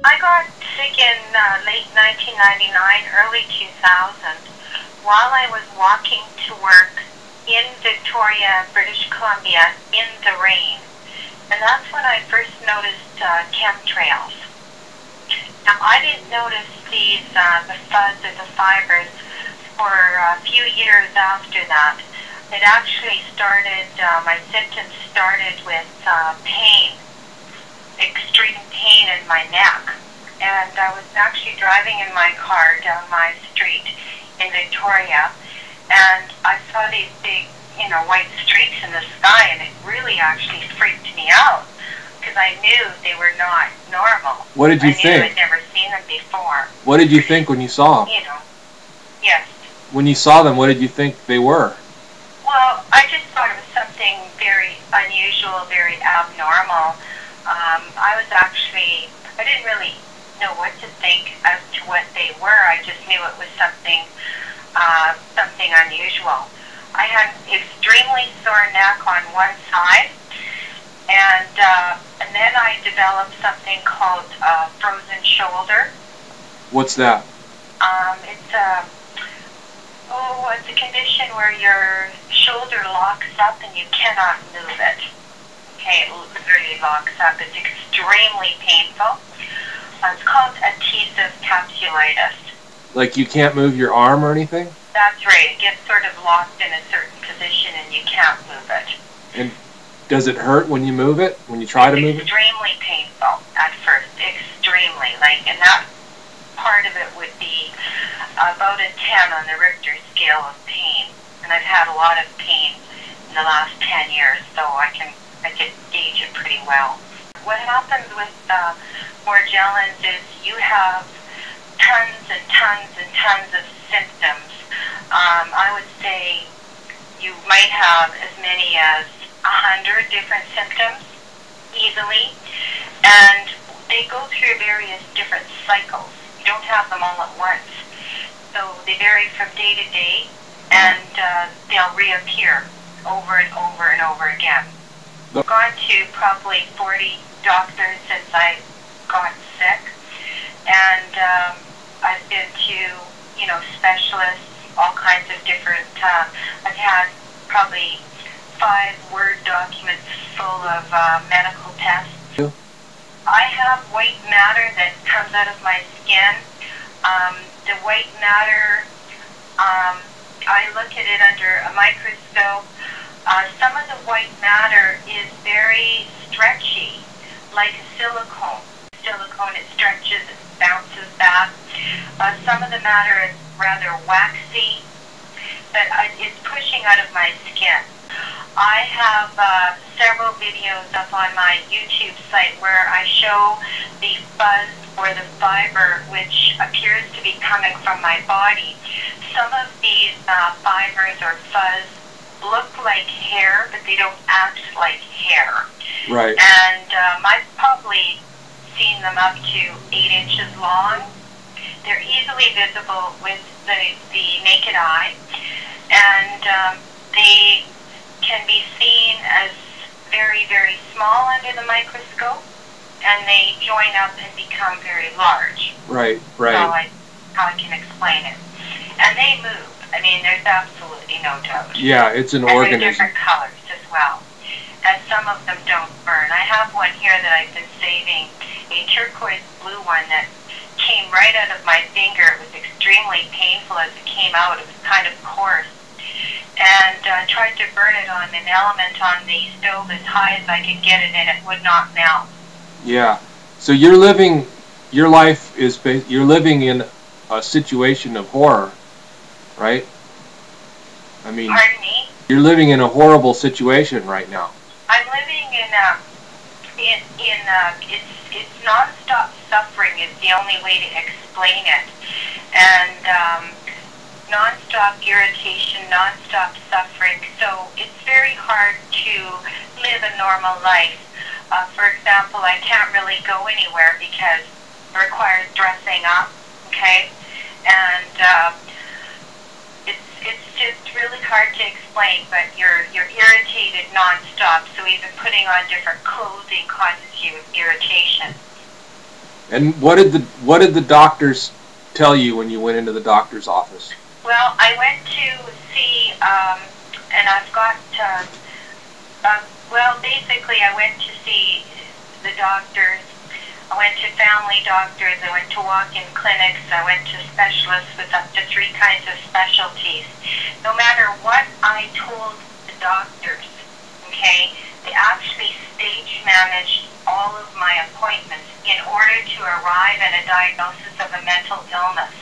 I got sick in late 1999, early 2000, while I was walking to work in Victoria, British Columbia, in the rain. And that's when I first noticed chemtrails. Now, I didn't notice these, the fuzz or the fibers for a few years after that. It actually started, my symptoms started with pain, extreme pain in my neck. And I was actually driving in my car down my street in Victoria, and I saw these big, white streaks in the sky, and it really actually freaked me out, because I knew they were not normal. What did you think? I'd never seen them before. What did you think when you saw them? Yes. When you saw them, what did you think they were? Well, I just thought it was something very unusual, very abnormal. I didn't really know what to think as to what they were. I just knew it was something unusual. I had extremely sore neck on one side, and then I developed something called frozen shoulder. What's that? It's a condition where your shoulder locks up and you cannot move it. Okay, it literally locks up. It's extremely painful. It's called adhesive capsulitis. Like you can't move your arm or anything? That's right. It gets sort of locked in a certain position and you can't move it. And does it hurt when you move it? When you try to move it? Extremely painful at first. Extremely. And that part of it would be about a 10 on the Richter scale of pain. And I've had a lot of pain in the last 10 years, so I can gauge it pretty well. What happens with Morgellans is you have tons and tons and tons of symptoms. I would say you might have as many as 100 different symptoms easily, and they go through various different cycles. You don't have them all at once. So they vary from day to day, and they'll reappear over and over and over again. I've gone to probably 40 doctors since I got sick, and I've been to, specialists, all kinds of different, I've had probably 5 Word documents full of medical tests. I have white matter that comes out of my skin. The white matter, I look at it under a microscope. Some of the white matter is very stretchy, like a silicone. It stretches, it bounces back. Some of the matter is rather waxy, but it's pushing out of my skin. I have several videos up on my YouTube site where I show the fuzz or the fiber which appears to be coming from my body. Some of these fibers or fuzz look like hair, but they don't act like hair. Right. And I've probably seen them up to 8 inches long. They're easily visible with the naked eye, and they can be seen as very, very small under the microscope, and they join up and become very large. Right. How I can explain it. And they move. I mean, there's absolutely no doubt. Yeah, it's an organism. And they're different colors as well. And some of them don't burn. I have one here that I've been saving, a turquoise blue one that came right out of my finger. It was extremely painful as it came out. It was kind of coarse. And tried to burn it on an element on the stove as high as I could get it, and it would not melt. Yeah. So you're living, your life is, you're living in a situation of horror, right? I mean, pardon me? You're living in a horrible situation right now. I'm living it's non-stop suffering is the only way to explain it. And non-stop irritation, non-stop suffering. So it's very hard to live a normal life. For example, I can't really go anywhere because it requires dressing up, okay? And it's just really hard to explain, but you're irritated non-stop, so even putting on different clothing causes you irritation. And what did the doctors tell you when you went into the doctor's office? Well, I went to see, and I've got, well, basically I went to see the doctors. I went to family doctors, I went to walk-in clinics, I went to specialists with up to 3 kinds of specialties. No matter what I told the doctors, okay, they actually stage managed all of my appointments in order to arrive at a diagnosis of a mental illness.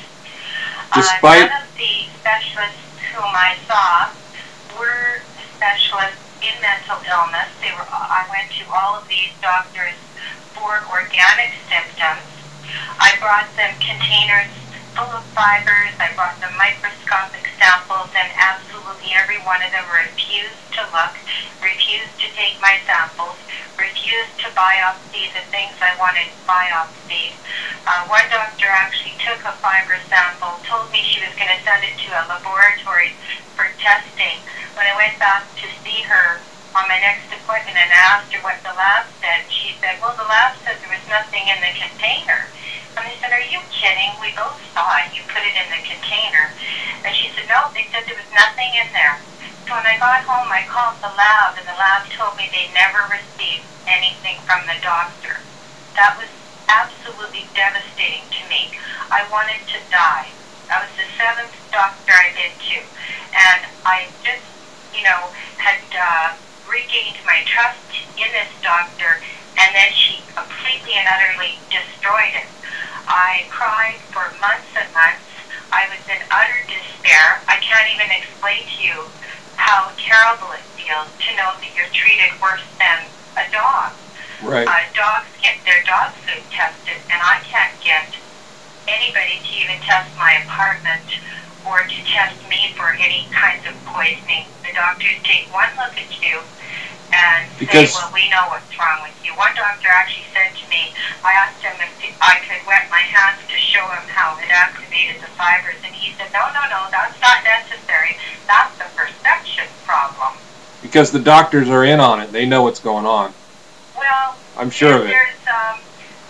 Despite none of the specialists whom I saw were specialists in mental illness. I went to all of these doctors for organic symptoms. I brought them containers full of fibers. I brought them microscopic samples, and absolutely every one of them refused to look, refused to take my samples, refused to biopsy the things I wanted biopsied. One doctor actually took a fiber sample, told me she was going to send it to a laboratory for testing. When I went back to see her on my next appointment and asked her what the lab said, she said, well, the lab said there was nothing in the container. And I said, are you kidding? We both saw it. You put it in the container. And she said, no, they said there was nothing in there. So when I got home, I called the lab, and the lab told me they never received anything from the doctor. That was absolutely devastating to me. I wanted to die. That was the 7th doctor I've been to. And I just, had regained my trust in this doctor, and then she completely and utterly destroyed it. I cried for months and months. I was in utter despair. I can't even explain to you how terrible it feels to know that you're treated worse than a dog. right. Dogs get their dog food tested, and I can't get anybody to even test my apartment or to test me for any kinds of poisoning. The doctors take one look at you and say, well, we know what's wrong with you. One doctor actually said to me, I asked him if I could wet my hands to show him how it activated the fibers, and he said, no, that's not necessary. That's a perception problem. Because the doctors are in on it. They know what's going on. Well, I'm sure of it. There's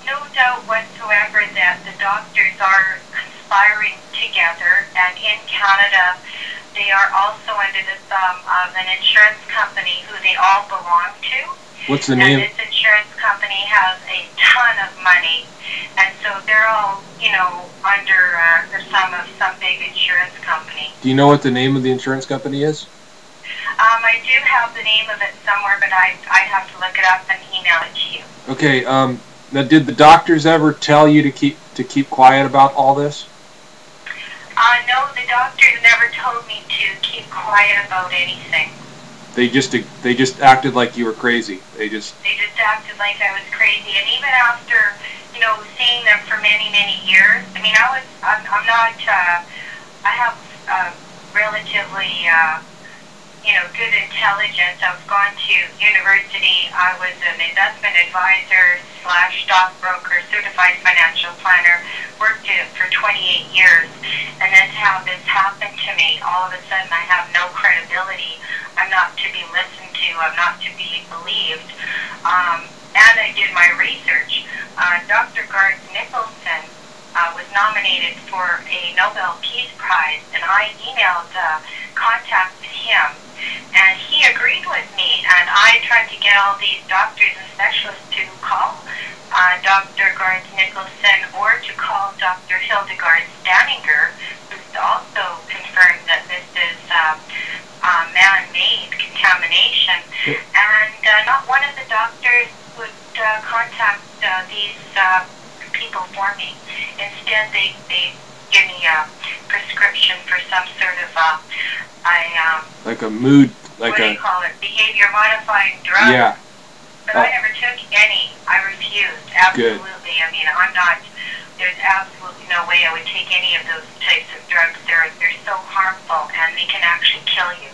no doubt whatsoever that the doctors are conspiring together, and in Canada, they are also under the thumb of an insurance company who they all belong to. What's the name? And this insurance company has a ton of money, and so they're all, under the thumb of some big insurance company. Do you know what the name of the insurance company is? I do have the name of it somewhere, but I'd have to look it up and email it to you. Okay. Now, did the doctors ever tell you to keep quiet about all this? No, the doctors never told me to keep quiet about anything. They just acted like you were crazy. They just acted like I was crazy, and even after, seeing them for many, many years. I mean, I'm not. I have relatively, good intelligence. I've gone to university. I was an investment advisor / stockbroker, certified financial planner. Worked it for 28 years, and then to have this happen to me, all of a sudden I have no credibility. I'm not to be listened to. I'm not to be believed. And I did my research. Dr. Garth Nicholson was nominated for a Nobel Peace Prize, and I contacted him, and he agreed with me. And I tried to get all these doctors and specialists to call Dr. Garth Nicholson or to call Dr. Hildegard Stanninger, who's also confirmed that this is man-made contamination. And not one of the doctors would contact these people for me. Instead, they give me a prescription for some sort of like a mood, what do you call it? Behavior modifying drug. Yeah. But I never took any. I refused. Absolutely. Good. I mean, there's absolutely no way I would take any of those types of drugs. They're so harmful, and they can actually kill you.